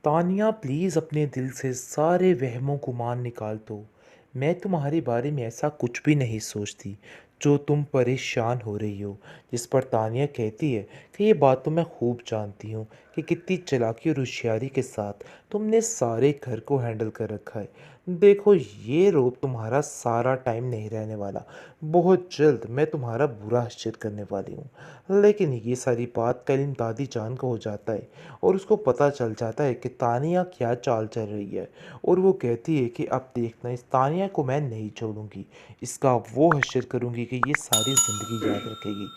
Tania please अपने दिल से सारे वहमों गुमान निकाल दो। मैं तुम्हारे बारे में ऐसा कुछ भी नहीं सोचती जो तुम परेशान हो रही हो। जिस पर तानिया कहती है कि ये बात तो मैं खूब जानती हूँ कि कितनी चालाकी और होशियारी के साथ तुमने सारे घर को हैंडल कर रखा है। देखो, ये रोब तुम्हारा सारा टाइम नहीं रहने वाला। बहुत जल्द मैं तुम्हारा बुरा हश्र करने वाली हूँ। लेकिन ये सारी बात कल इन दादी जान को हो जाता है और उसको पता चल जाता है कि तानिया क्या चाल चल रही है। और वो कहती है कि अब देखना, इस तानिया को मैं नहीं छोड़ूंगी। इसका वो हश्र करूंगी कि ये सारी ज़िंदगी याद रखेगी।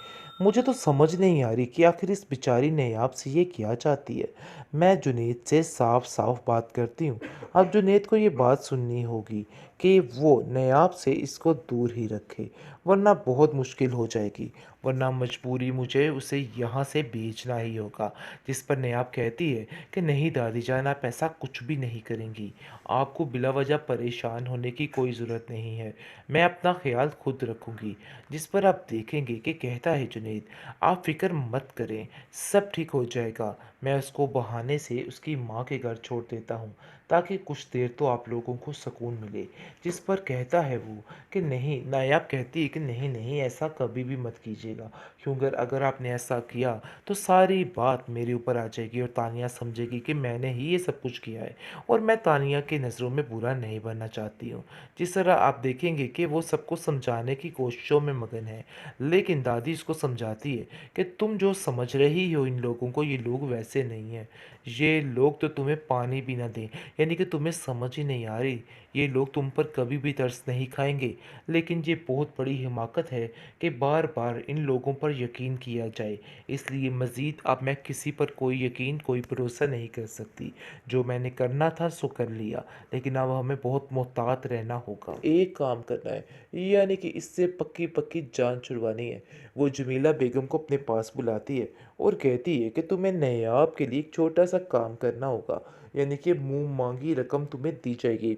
मुझे तो समझ नहीं आ रही कि आखिर इस बेचारी नयाब से ये क्या चाहती है। मैं जुनेद से साफ साफ बात करती हूँ। अब जुनेद को ये बात सुननी होगी कि वो नयाब से इसको दूर ही रखे, वरना बहुत मुश्किल हो जाएगी। वरना मजबूरी मुझे उसे यहाँ से बेचना ही होगा। जिस पर नयाब कहती है कि नहीं दादी जान, आप ऐसा कुछ भी नहीं करेंगी। आपको बिला वजह परेशान होने की कोई ज़रूरत नहीं है। मैं अपना ख्याल खुद रखूँगी। जिस पर आप देखेंगे कि कहता है जुनेद, आप फ़िक्र मत करें, सब ठीक हो जाएगा। मैं उसको बहाने से उसकी माँ के घर छोड़ देता हूँ ताकि कुछ देर तो आप लोगों को सुकून मिले। जिस पर कहता है वो कि नहीं, नायाब कहती है कि नहीं नहीं, ऐसा कभी भी मत कीजिएगा। क्योंकि अगर आपने ऐसा किया तो सारी बात मेरे ऊपर आ जाएगी और तानिया समझेगी कि मैंने ही ये सब कुछ किया है। और मैं तानिया की नज़रों में बुरा नहीं बनना चाहती हूँ। जिस तरह आप देखेंगे कि वो सबको समझाने की कोशिशों में मगन है, लेकिन दादी इसको समझाती है कि तुम जो समझ रही हो इन लोगों को, ये लोग वैसे नहीं हैं। ये लोग तो तुम्हें पानी भी ना दें, यानी कि तुम्हें समझ ही नहीं आ रही। ये लोग तुम पर कभी भी तरस नहीं खाएंगे। लेकिन ये बहुत बड़ी हिमाकत है कि बार बार इन लोगों पर यकीन किया जाए। इसलिए मज़ीद अब मैं किसी पर कोई यकीन, कोई भरोसा नहीं कर सकती। जो मैंने करना था सो कर लिया, लेकिन अब हमें बहुत मोहतात रहना होगा। एक काम करना है, यानी कि इससे पक्की पक्की जान छुड़वानी है। वो जमीला बेगम को अपने पास बुलाती है और कहती है कि तुम्हें नयाब के लिए एक छोटा सा काम करना होगा, यानी कि मुंह मांगी रकम तुम्हें दी जाएगी।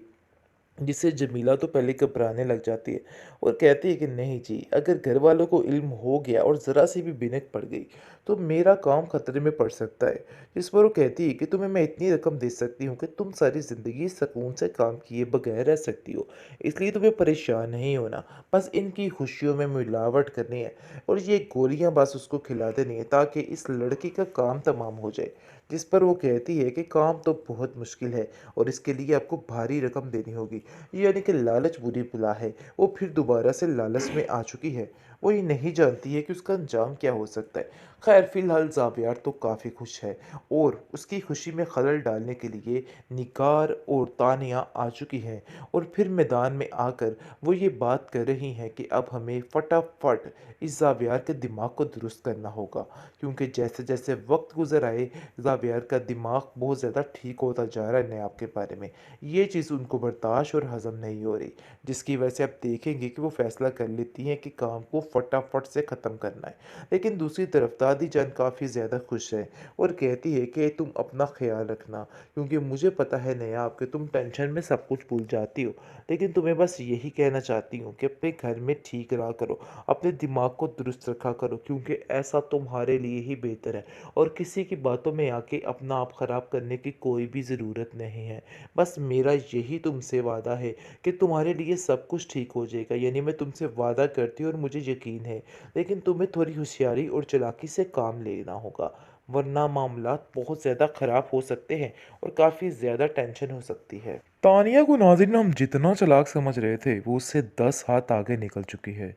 जिससे जमीला तो पहले घबराने लग जाती है और कहती है कि नहीं जी, अगर घर वालों को इल्म हो गया और ज़रा सी भी बिनक पड़ गई तो मेरा काम खतरे में पड़ सकता है। जिस पर वो कहती है कि तुम्हें मैं इतनी रकम दे सकती हूँ कि तुम सारी ज़िंदगी सुकून से काम किए बगैर रह सकती हो। इसलिए तुम्हें परेशान नहीं होना, बस इनकी खुशियों में मिलावट करनी है और ये गोलियाँ बस उसको खिला देनी है ताकि इस लड़की का काम तमाम हो जाए। जिस पर वो कहती है कि काम तो बहुत मुश्किल है और इसके लिए आपको भारी रकम देनी होगी। यानी कि लालच बुरी बला है। वो फिर दोबारा से लालच में आ चुकी है। वो ये नहीं जानती है कि उसका अंजाम क्या हो सकता है। खैर, फिलहाल ज़ाबियार तो काफ़ी खुश है और उसकी खुशी में खलल डालने के लिए निगार और तानिया आ चुकी हैं और फिर मैदान में आकर वो ये बात कर रही हैं कि अब हमें फटाफट इस ज़ाबियार के दिमाग को दुरुस्त करना होगा। क्योंकि जैसे जैसे वक्त गुजर आए, ज़ाबियार का दिमाग बहुत ज़्यादा ठीक होता जा रहा है नयाब के बारे में। ये चीज़ उनको बर्दाश्त और हज़म नहीं हो रही, जिसकी वजह से आप देखेंगे कि वो फ़ैसला कर लेती हैं कि काम को फटाफट से ख़त्म करना है। लेकिन दूसरी तरफ दादी जान काफ़ी ज़्यादा खुश है और कहती है कि तुम अपना ख्याल रखना, क्योंकि मुझे पता है नया आपके तुम टेंशन में सब कुछ भूल जाती हो। लेकिन तुम्हें बस यही कहना चाहती हूँ कि अपने घर में ठीक रहा करो, अपने दिमाग को दुरुस्त रखा करो, क्योंकि ऐसा तुम्हारे लिए ही बेहतर है। और किसी की बातों में आके अपना आप ख़राब करने की कोई भी ज़रूरत नहीं है। बस मेरा यही तुमसे वादा है कि तुम्हारे लिए सब कुछ ठीक हो जाएगा, यानी मैं तुमसे वादा करती हूँ और मुझे यकीन है। लेकिन तुम्हें थोड़ी होशियारी और चालाकी से काम लेना होगा, वरना मामलात बहुत ज़्यादा ख़राब हो सकते हैं और काफ़ी ज़्यादा टेंशन हो सकती है। तानिया को नाज़रीन हम जितना चालाक समझ रहे थे वो उससे 10 हाथ आगे निकल चुकी है।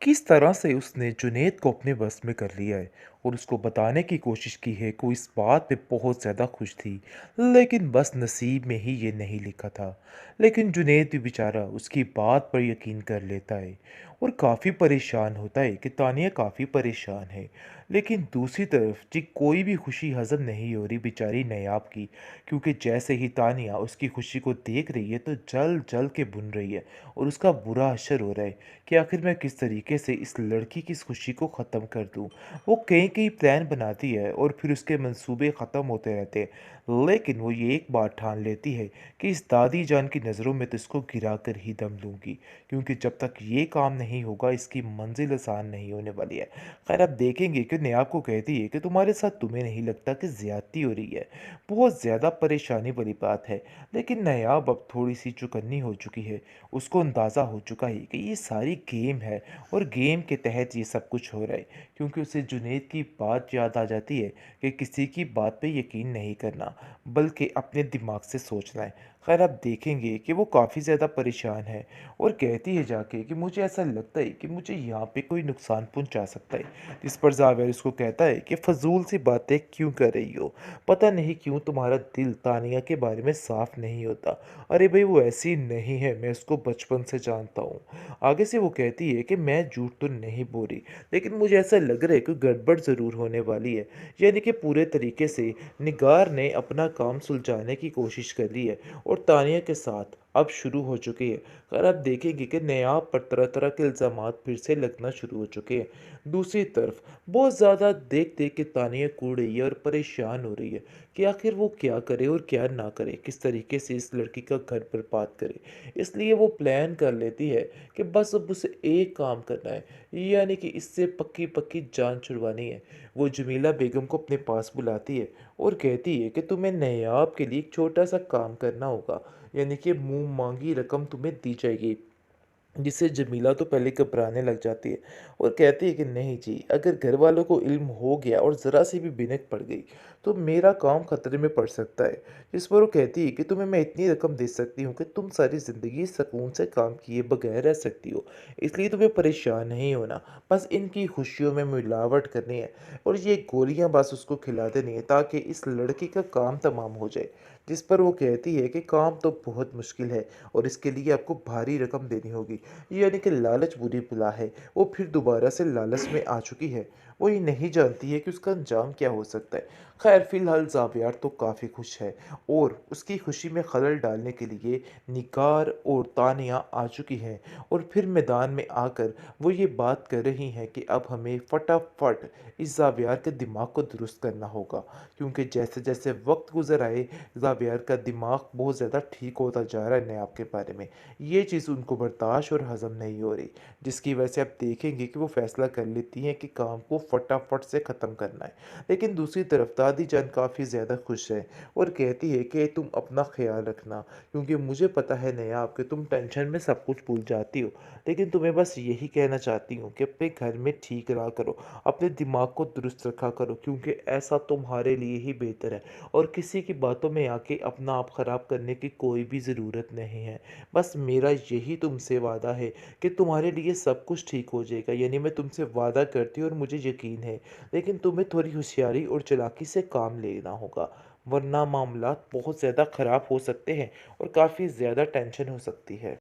किस तरह से उसने जुनैद को अपने बस में कर लिया है और उसको बताने की कोशिश की है कि वो इस बात पे बहुत ज़्यादा खुश थी, लेकिन बस नसीब में ही ये नहीं लिखा था। लेकिन जुनैद भी बेचारा उसकी बात पर यकीन कर लेता है और काफ़ी परेशान होता है कि तानिया काफ़ी परेशान है। लेकिन दूसरी तरफ जी कोई भी खुशी हजम नहीं हो रही बेचारी नयाब की, क्योंकि जैसे ही तानिया उसकी खुशी को देख रही है तो जल जल के बुन रही है और उसका बुरा असर हो रहा है कि आखिर मैं किस तरीके से इस लड़की की इस खुशी को ख़त्म कर दूँ। वो कहीं कई प्लान बनाती है और फिर उसके मंसूबे ख़त्म होते रहते हैं। लेकिन वो ये एक बात ठान लेती है कि इस दादी जान की नज़रों में तो इसको गिरा कर ही दम लूँगी, क्योंकि जब तक ये काम नहीं होगा इसकी मंजिल आसान नहीं होने वाली है। खैर, आप देखेंगे कि नेहा को कहती है कि तुम्हारे साथ तुम्हें नहीं लगता कि ज़्यादती हो रही है। बहुत ज़्यादा परेशानी वाली बात है। लेकिन नायाब अब थोड़ी सी चौकन्नी हो चुकी है। उसको अंदाज़ा हो चुका है कि ये सारी गेम है और गेम के तहत ये सब कुछ हो रहा है, क्योंकि उसे जुनैद की बात याद आ जाती है कि किसी की बात पे यकीन नहीं करना, बल्कि अपने दिमाग से सोचना है। खैर, आप देखेंगे कि वो काफ़ी ज़्यादा परेशान है और कहती है जाके कि मुझे ऐसा लगता है कि मुझे यहाँ पे कोई नुकसान पहुँचा सकता है। इस पर जावेर उसको कहता है कि फ़ज़ूल सी बातें क्यों कर रही हो? पता नहीं क्यों तुम्हारा दिल तानिया के बारे में साफ़ नहीं होता। अरे भाई, वो ऐसी नहीं है, मैं उसको बचपन से जानता हूँ। आगे से वो कहती है कि मैं झूठ तो नहीं बोल रही, लेकिन मुझे ऐसा लग रहा है कि गड़बड़ ज़रूर होने वाली है। यानी कि पूरे तरीके से निगार ने अपना काम सुलझाने की कोशिश कर ली है और तानिया के साथ अब शुरू हो चुकी है। अगर आप देखेंगे कि नयाब पर तरह तरह के इल्ज़ामात फिर से लगना शुरू हो चुके हैं। दूसरी तरफ बहुत ज़्यादा देख देख के तानिया कूद रही है और परेशान हो रही है कि आखिर वो क्या करे और क्या ना करे, किस तरीके से इस लड़की का घर बर्बाद करे। इसलिए वो प्लान कर लेती है कि बस अब उसे एक काम करना है, यानी कि इससे पक्की पक्की जान छुड़वानी है। वो जमीला बेगम को अपने पास बुलाती है और कहती है कि तुम्हें नायाब के लिए एक छोटा सा काम करना होगा, यानी कि मुंह मांगी रकम तुम्हें दी जाएगी। जिससे जमीला तो पहले घबराने लग जाती है और कहती है कि नहीं जी, अगर घर वालों को इल्म हो गया और ज़रा सी भी बिनक पड़ गई तो मेरा काम खतरे में पड़ सकता है। जिस पर वो कहती है कि तुम्हें मैं इतनी रकम दे सकती हूँ कि तुम सारी ज़िंदगी सुकून से काम किए बगैर रह सकती हो, इसलिए तुम्हें परेशान नहीं होना। बस इनकी खुशियों में मिलावट करनी है और ये गोलियां बस उसको खिला देनी है ताकि इस लड़की का काम तमाम हो जाए। जिस पर वो कहती है कि काम तो बहुत मुश्किल है और इसके लिए आपको भारी रकम देनी होगी। यानी कि लालच बुरी बला है। वो फिर दोबारा से लालच में आ चुकी है। वो ये नहीं जानती है कि उसका अंजाम क्या हो सकता है। खैर, फिलहाल ज़ावियार तो काफ़ी खुश है और उसकी खुशी में खलल डालने के लिए निगार और तानिया आ चुकी हैं और फिर मैदान में आकर वो ये बात कर रही हैं कि अब हमें फटाफट इस ज़ावियार के दिमाग को दुरुस्त करना होगा, क्योंकि जैसे जैसे वक्त गुजर आए ज़ावियार का दिमाग बहुत ज़्यादा ठीक होता जा रहा है नयाब के बारे में। ये चीज़ उनको बर्दाश्त और हज़म नहीं हो रही, जिसकी वजह से आप देखेंगे कि वो फ़ैसला कर लेती हैं कि काम को फटाफट से ख़त्म करना है। लेकिन दूसरी तरफ दादी जान काफ़ी ज़्यादा खुश है और कहती है कि तुम अपना ख़्याल रखना, क्योंकि मुझे पता है नयाब कि तुम टेंशन में सब कुछ भूल जाती हो। लेकिन तुम्हें बस यही कहना चाहती हूँ कि अपने घर में ठीक रहा करो, अपने दिमाग को दुरुस्त रखा करो, क्योंकि ऐसा तुम्हारे लिए ही बेहतर है और किसी की बातों में आके अपना आप ख़राब करने की कोई भी ज़रूरत नहीं है। बस मेरा यही तुमसे वादा है कि तुम्हारे लिए सब कुछ ठीक हो जाएगा, यानी मैं तुमसे वादा करती हूँ और मुझे यकीन है। लेकिन तुम्हें थोड़ी होशियारी और चालाकी से काम लेना होगा, वरना मामलात बहुत ज़्यादा ख़राब हो सकते हैं और काफ़ी ज़्यादा टेंशन हो सकती है।